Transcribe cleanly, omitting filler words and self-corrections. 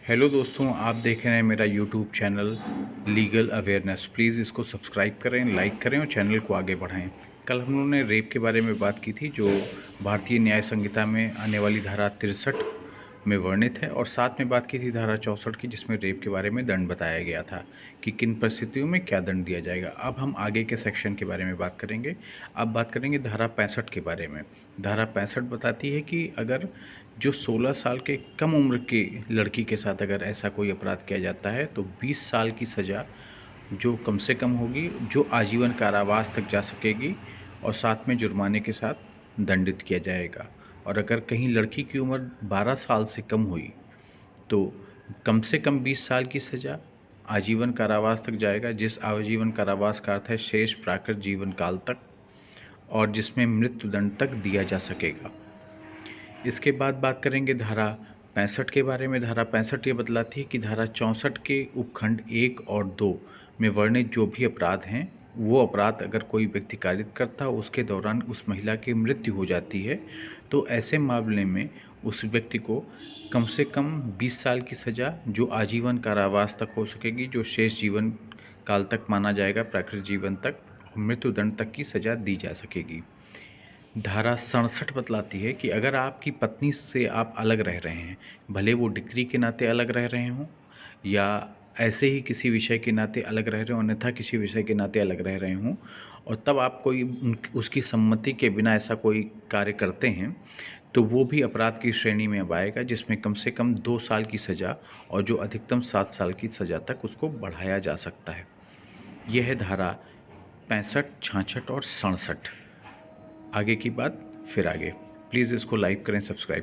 Hello दोस्तों, आप देख रहे हैं मेरा YouTube channel legal awareness. Please इसको सब्सक्राइब करें, लाइक करें और चैनल को आगे बढ़ाएं। कल हम लोगों ने रेप के बारे में बात की थी, जो भारतीय न्याय संहिता में आने वाली धारा 63 में वर्णित है, और साथ में बात की थी धारा 64 की, जिसमें रेप के बारे में दंड बताया गया था कि किन परिस्थितियों में क्या दंड दिया जाएगा। अब हम आगे के सेक्शन के बारे में बात करेंगे। अब बात करेंगे धारा 65 के बारे में। धारा 65 बताती है कि अगर जो 16 साल के कम उम्र की लड़की के साथ अगर ऐसा कोई अपराध किया जाता है तो 20 साल की सज़ा जो कम से कम होगी, जो आजीवन कारावास तक जा सकेगी, और साथ में जुर्माने के साथ दंडित किया जाएगा। और अगर कहीं लड़की की उम्र 12 साल से कम हुई तो कम से कम 20 साल की सज़ा, आजीवन कारावास तक जाएगा, जिस आजीवन कारावास का अर्थ है शेष प्राकृत जीवन काल तक, और जिसमें मृत्यु दंड तक दिया जा सकेगा। इसके बाद बात करेंगे धारा 65 के बारे में। धारा 65 ये बतलाती है कि धारा 64 के उपखंड 1 और 2 में वर्णित जो भी अपराध हैं, वो अपराध अगर कोई व्यक्ति कारित करता है, उसके दौरान उस महिला की मृत्यु हो जाती है, तो ऐसे मामले में उस व्यक्ति को कम से कम 20 साल की सज़ा, जो आजीवन कारावास तक हो सकेगी, जो शेष जीवन काल तक माना जाएगा, प्राकृतिक जीवन तक, और मृत्युदंड तक की सज़ा दी जा सकेगी। धारा 67 बतलाती है कि अगर आपकी पत्नी से आप अलग रह रहे हैं, भले वो डिग्री के नाते अलग रह रहे हों या ऐसे ही किसी विषय के नाते अलग रह रहे हों, अन्यथा किसी विषय के नाते अलग रह रहे हों, और तब आप कोई उसकी सम्मति के बिना ऐसा कोई कार्य करते हैं, तो वो भी अपराध की श्रेणी में अब आएगा, जिसमें कम से कम 2 साल की सज़ा और जो अधिकतम 7 साल की सज़ा तक उसको बढ़ाया जा सकता है। यह है धारा 65, 66 और 67। आगे की बात फिर आगे। प्लीज़ इसको लाइक करें, सब्सक्राइब करें।